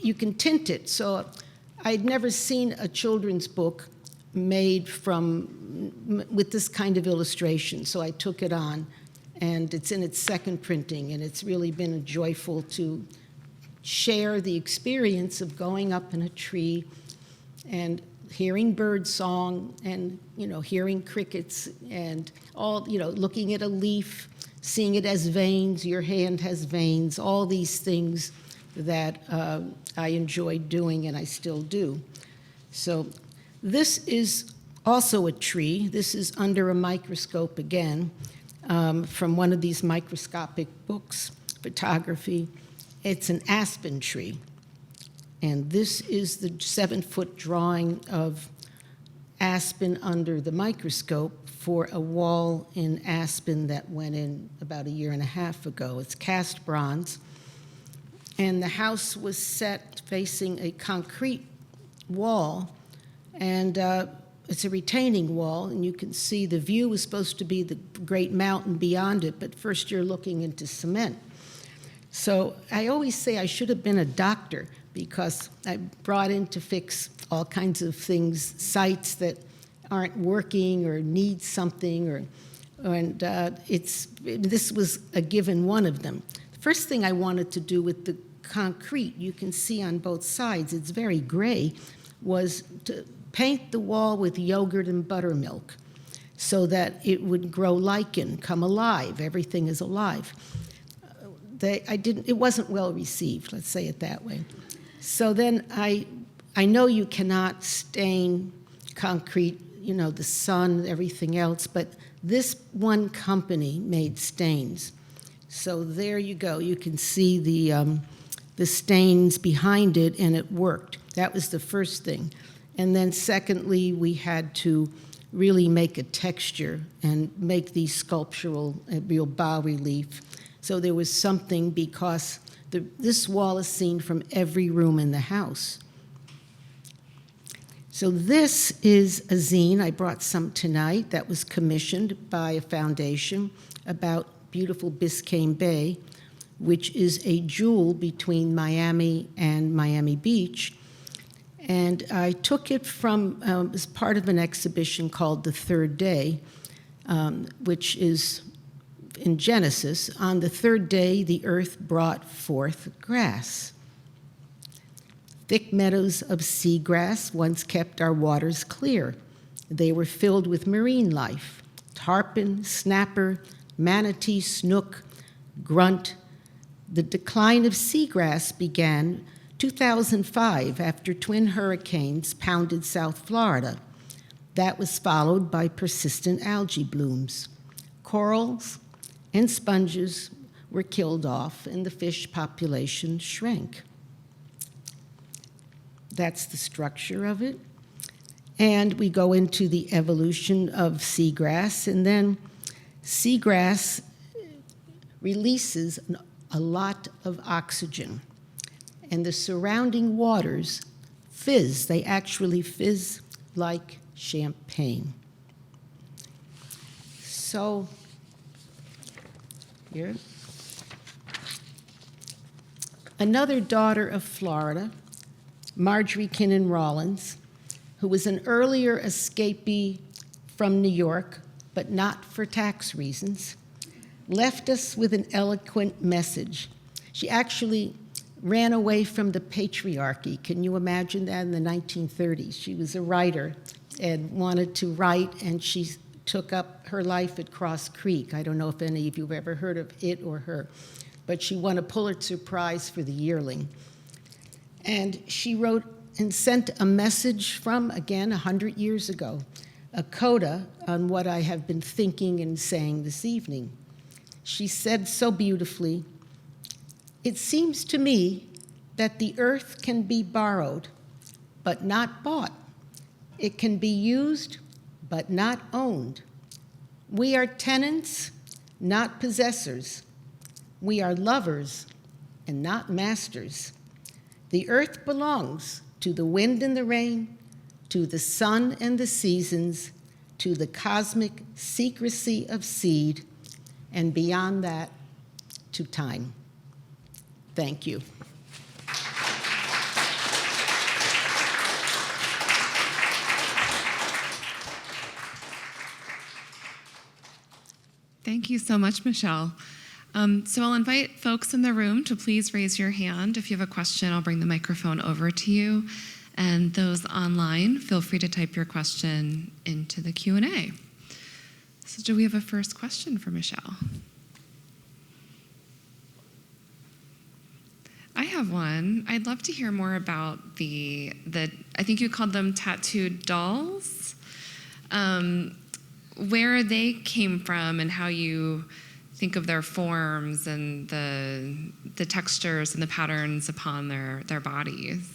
you can tint it. So I'd never seen a children's book made with this kind of illustration. So I took it on, and it's in its second printing, and it's really been joyful to share the experience of going up in a tree and hearing bird song and, hearing crickets and all, looking at a leaf, seeing it as veins, your hand has veins, all these things that I enjoyed doing and I still do. So this is also a tree. This is under a microscope again, from one of these microscopic books, photography. It's an aspen tree. And this is the 7-foot drawing of aspen under the microscope for a wall in aspen that went in about 1.5 years ago. It's cast bronze. And the house was set facing a concrete wall, and it's a retaining wall, and you can see the view was supposed to be the great mountain beyond it, but first you're looking into cement. So I always say I should have been a doctor, because I brought in to fix all kinds of things, sites that aren't working or need something, this was a given one of them. The first thing I wanted to do with the concrete, you can see on both sides, it's very gray, was to paint the wall with yogurt and buttermilk so that it would grow lichen, come alive. Everything is alive. It wasn't well received, let's say it that way. So then I know you cannot stain concrete, the sun, everything else, but this one company made stains. So there you go. You can see the stains behind it, and it worked. That was the first thing. And then secondly, we had to really make a texture and make these sculptural, real bas-relief. So there was something, because this wall is seen from every room in the house. So this is a zine. I brought some tonight that was commissioned by a foundation about beautiful Biscayne Bay, which is a jewel between Miami and Miami Beach. And I took it from, as part of an exhibition called The Third Day, which is in Genesis. On the third day, the earth brought forth grass. Thick meadows of seagrass once kept our waters clear. They were filled with marine life, tarpon, snapper, manatee, snook, grunt. The decline of seagrass began 2005 after twin hurricanes pounded South Florida. That was followed by persistent algae blooms. Corals and sponges were killed off, and the fish population shrank. That's the structure of it. And we go into the evolution of seagrass, and then seagrass releases a lot of oxygen, and the surrounding waters fizz. They actually fizz like champagne. So here, another daughter of Florida, Marjorie Kinnan Rawlins, who was an earlier escapee from New York, but not for tax reasons, left us with an eloquent message. She actually ran away from the patriarchy. Can you imagine that, in the 1930s? She was a writer and wanted to write, and she took up her life at Cross Creek. I don't know if any of you have ever heard of it or her, but she won a Pulitzer Prize for The Yearling. And she wrote and sent a message from, again, 100 years ago, a coda on what I have been thinking and saying this evening. She said so beautifully, "It seems to me that the earth can be borrowed, but not bought. It can be used, but not owned. We are tenants, not possessors. We are lovers and not masters. The earth belongs to the wind and the rain, to the sun and the seasons, to the cosmic secrecy of seed, and beyond that, to time." Thank you. Thank you so much, Michele. So I'll invite folks in the room to please raise your hand. If you have a question, I'll bring the microphone over to you. And those online, feel free to type your question into the Q&A. So do we have a first question for Michele? I have one. I'd love to hear more about the I think you called them tattooed dolls, where they came from and how you think of their forms and the textures and the patterns upon their bodies.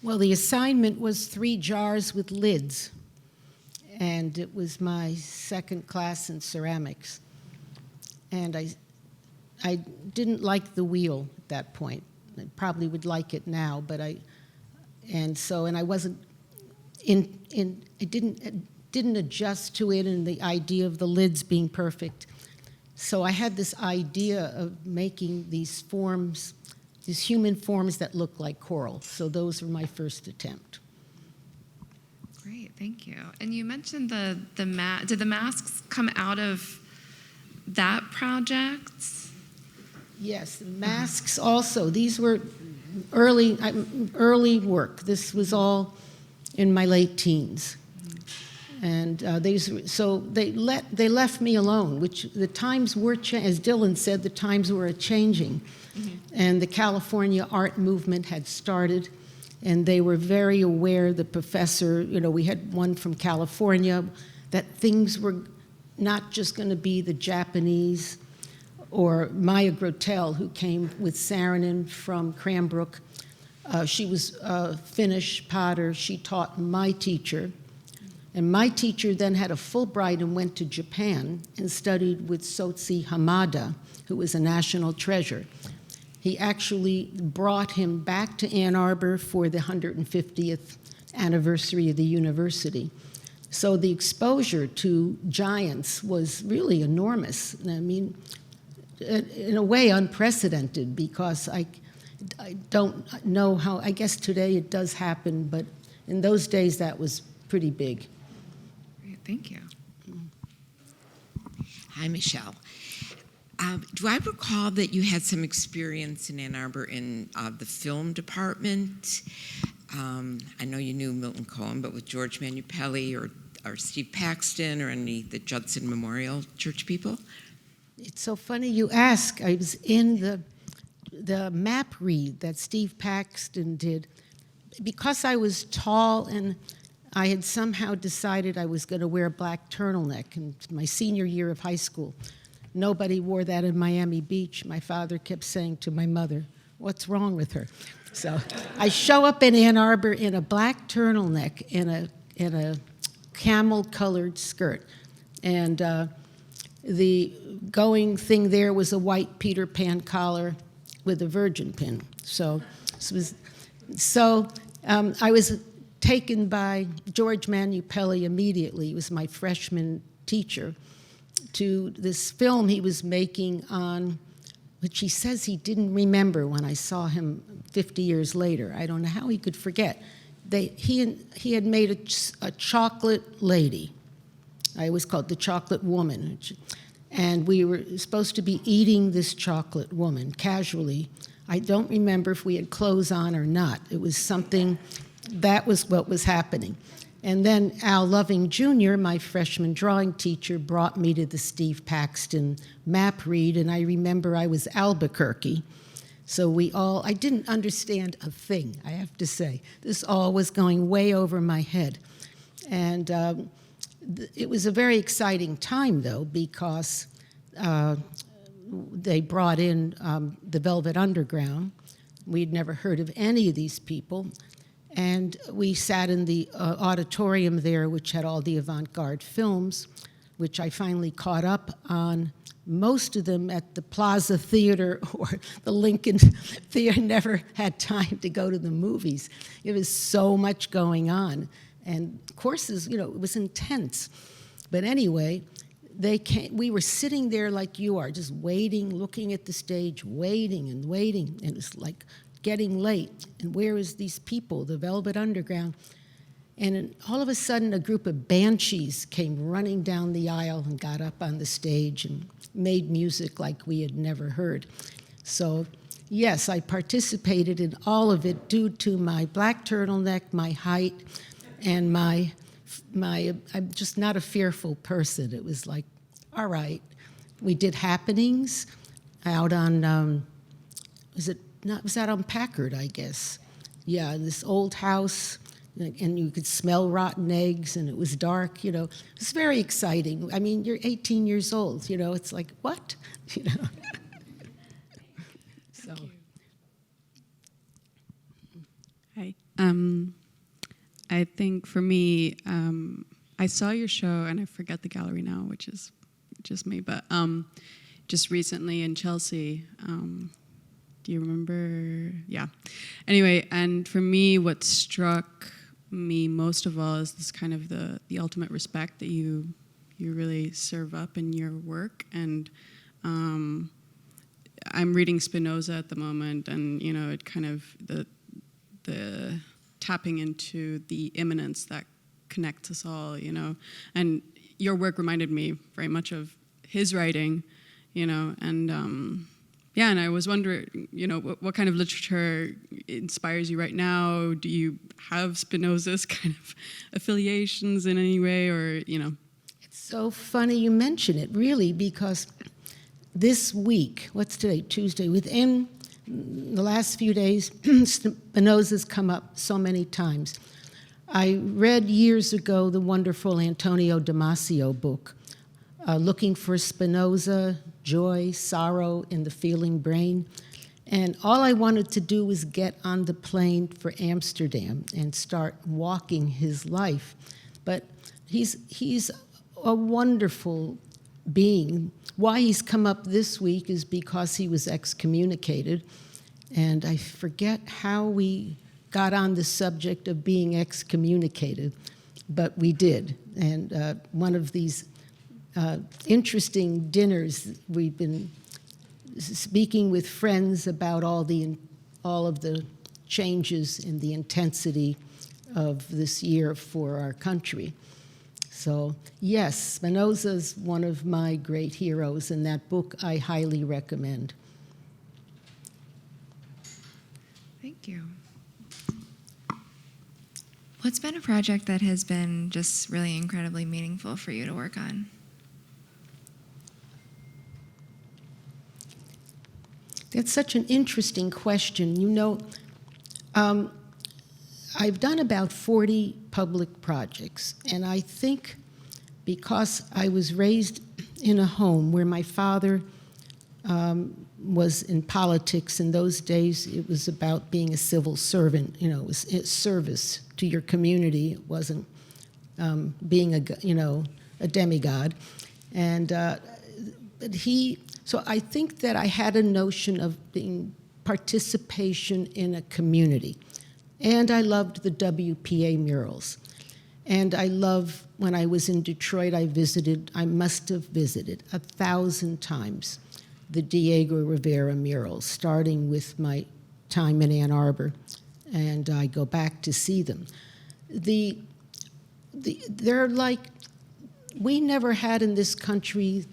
Well, the assignment was 3 jars with lids, and it was my second class in ceramics. And I didn't like the wheel at that point. I probably would like it now, but I wasn't I didn't adjust to it and the idea of the lids being perfect. So I had this idea of making these forms these human forms that look like coral. So those were my first attempt. Great, thank you. And you mentioned did the masks come out of that project? Yes, the masks also. These were early work. This was all in my late teens. And they left me alone, which the times were, as Dylan said, the times were changing. Mm-hmm. And the California art movement had started, and they were very aware, the professor, we had one from California, that things were not just going to be the Japanese, or Maya Grotel, who came with Saarinen from Cranbrook. She was a Finnish potter. She taught my teacher. And my teacher then had a Fulbright and went to Japan and studied with Sotsi Hamada, who was a national treasure. He actually brought him back to Ann Arbor for the 150th anniversary of the university. So the exposure to giants was really enormous. I mean, in a way unprecedented, because I don't know how, I guess today it does happen, but in those days that was pretty big. Great, thank you. Hi, Michelle. Do I recall that you had some experience in Ann Arbor in the film department? I know you knew Milton Cohen, but with George Manupelli or Steve Paxton or any of the Judson Memorial Church people? It's so funny you ask. I was in the map read that Steve Paxton did. Because I was tall and I had somehow decided I was going to wear a black turtleneck in my senior year of high school. Nobody wore that in Miami Beach. My father kept saying to my mother, "What's wrong with her?" So I show up in Ann Arbor in a black turtleneck in a camel-colored skirt. And the going thing there was a white Peter Pan collar with a virgin pin. So I was taken by George Manupelli immediately. He was my freshman teacher, to this film he was making on, which he says he didn't remember when I saw him 50 years later. I don't know how he could forget. He had made a chocolate lady. I always called it the chocolate woman. And we were supposed to be eating this chocolate woman casually. I don't remember if we had clothes on or not. It was something, that was what was happening. And then Al Loving Jr., my freshman drawing teacher, brought me to the Steve Paxton map read, and I remember I was Albuquerque. So I didn't understand a thing, I have to say. This all was going way over my head. And it was a very exciting time, though, because they brought in the Velvet Underground. We'd never heard of any of these people. And we sat in the auditorium there, which had all the avant-garde films, which I finally caught up on, most of them at the Plaza Theater or the Lincoln Theater. Never had time to go to the movies. It was so much going on. And courses, it was intense. But anyway, we were sitting there like you are, just waiting, looking at the stage, waiting and waiting. And it was like getting late. And where is these people, the Velvet Underground? And all of a sudden, a group of banshees came running down the aisle and got up on the stage and made music like we had never heard. So, yes, I participated in all of it due to my black turtleneck, my height, and I'm just not a fearful person. It was like, all right. We did happenings out on, was that on Packard, I guess? Yeah, this old house, and you could smell rotten eggs, and it was dark, It was very exciting. I mean, you're 18 years old, it's like, what? So. Hi. I think for me, I saw your show, and I forget the gallery now, which is just me, but just recently in Chelsea. Do you remember? Yeah. Anyway, and for me, what struck me most of all is this kind of the ultimate respect that you really serve up in your work, and I'm reading Spinoza at the moment, and it kind of the tapping into the immanence that connects us all, and your work reminded me very much of his writing, and and I was wondering, what kind of literature inspires you right now? Do you have Spinoza's kind of affiliations in any way, or? It's so funny you mention it, really, because this week, what's today, Tuesday, within the last few days, Spinoza's come up so many times. I read years ago the wonderful Antonio Damasio book, Looking for Spinoza, Joy, Sorrow in the Feeling Brain. And all I wanted to do was get on the plane for Amsterdam and start walking his life. But he's a wonderful being. Why he's come up this week is because he was excommunicated. And I forget how we got on the subject of being excommunicated, but we did. And one of these interesting dinners, we've been speaking with friends about all of the changes in the intensity of this year for our country. So yes, Spinoza's one of my great heroes, and that book I highly recommend. Thank you. What's been a project that has been just really incredibly meaningful for you to work on? That's such an interesting question. I've done about 40 public projects, and I think because I was raised in a home where my father was in politics. In those days, it was about being a civil servant. It was service to your community. It wasn't being a demigod. And so I think that I had a notion of being participation in a community. And I loved the WPA murals. And I love, when I was in Detroit, I must have visited 1,000 times the Diego Rivera murals, starting with my time in Ann Arbor, and I go back to see them. They're like, we never had in this country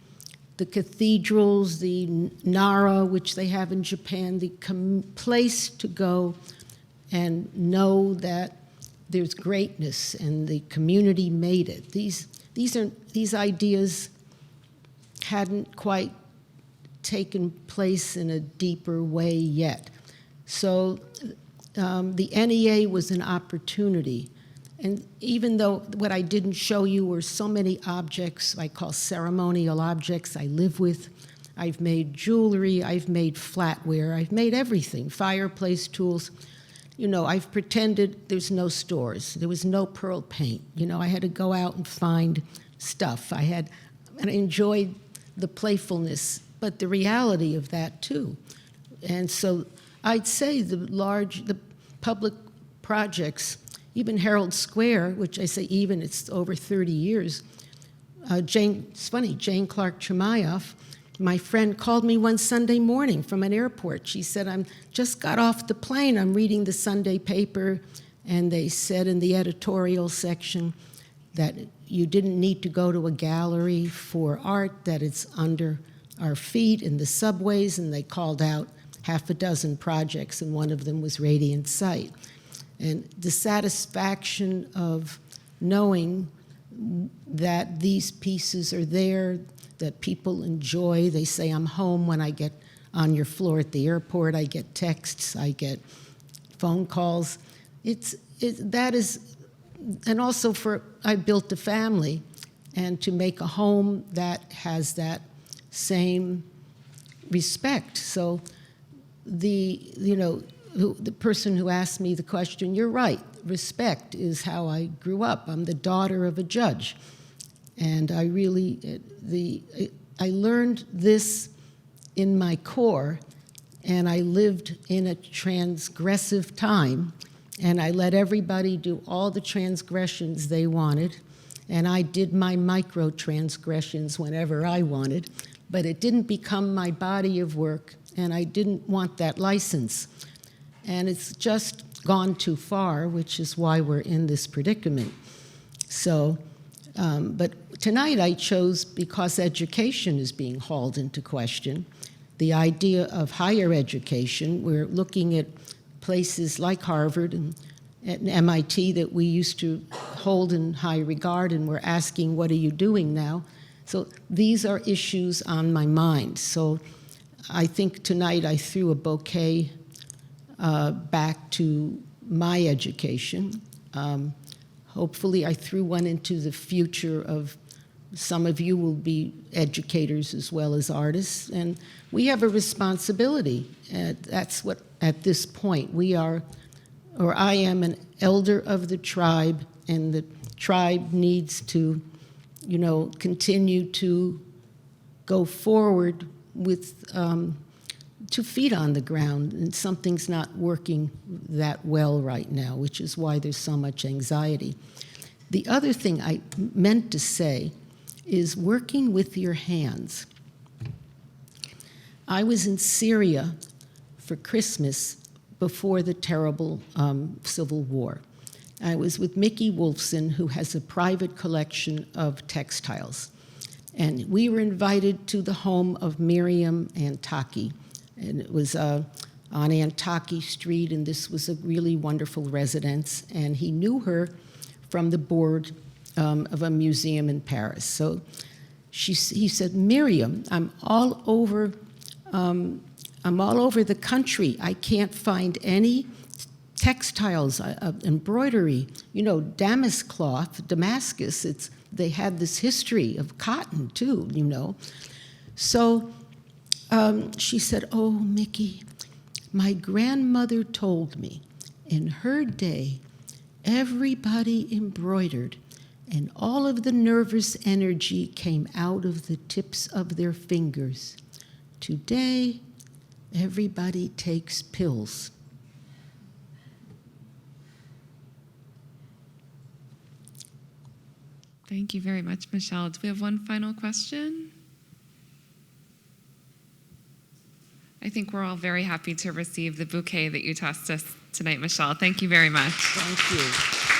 the cathedrals, the Nara, which they have in Japan, the place to go and know that there's greatness and the community made it. These ideas hadn't quite taken place in a deeper way yet. So the NEA was an opportunity. And even though what I didn't show you were so many objects I call ceremonial objects I live with, I've made jewelry, I've made flatware, I've made everything, fireplace tools. I've pretended there's no stores. There was no pearl paint. I had to go out and find stuff. And I enjoyed the playfulness, but the reality of that too. And so I'd say the public projects, even Herald Square, which I say even, it's over 30 years. It's funny, Jane Clark Chemayoff, my friend, called me one Sunday morning from an airport. She said, I just got off the plane. I'm reading the Sunday paper, and they said in the editorial section that you didn't need to go to a gallery for art, that it's under our feet in the subways, and they called out half a dozen projects, and one of them was Radiant Sight. And the satisfaction of knowing that these pieces are there, that people enjoy. They say, I'm home when I get on your floor at the airport. I get texts, I get phone calls. That is, and also I built a family, and to make a home that has that same respect. So the person who asked me the question, you're right, respect is how I grew up. I'm the daughter of a judge. And I learned this in my core, and I lived in a transgressive time, and I let everybody do all the transgressions they wanted, and I did my micro transgressions whenever I wanted, but it didn't become my body of work, and I didn't want that license. And it's just gone too far, which is why we're in this predicament. So, but tonight I chose, because education is being hauled into question, the idea of higher education. We're looking at places like Harvard and at MIT that we used to hold in high regard, and we're asking, what are you doing now? So these are issues on my mind. So I think tonight I threw a bouquet back to my education. Hopefully I threw one into the future of some of you will be educators as well as artists, and we have a responsibility. That's what, at this point, we are, or I am an elder of the tribe, and the tribe needs to, continue to go forward with 2 feet on the ground, and something's not working that well right now, which is why there's so much anxiety. The other thing I meant to say is working with your hands. I was in Syria for Christmas before the terrible Civil War. I was with Mickey Wolfson, who has a private collection of textiles. And we were invited to the home of Miriam Antaki. And it was on Antaki Street, and this was a really wonderful residence. And he knew her from the board of a museum in Paris. So he said, Miriam, I'm all over the country. I can't find any textiles, embroidery, damask cloth, Damascus. They had this history of cotton too, So she said, oh, Mickey, my grandmother told me in her day, everybody embroidered, and all of the nervous energy came out of the tips of their fingers. Today, everybody takes pills. Thank you very much, Michele. Do we have one final question? I think we're all very happy to receive the bouquet that you tossed us tonight, Michele. Thank you very much. Thank you.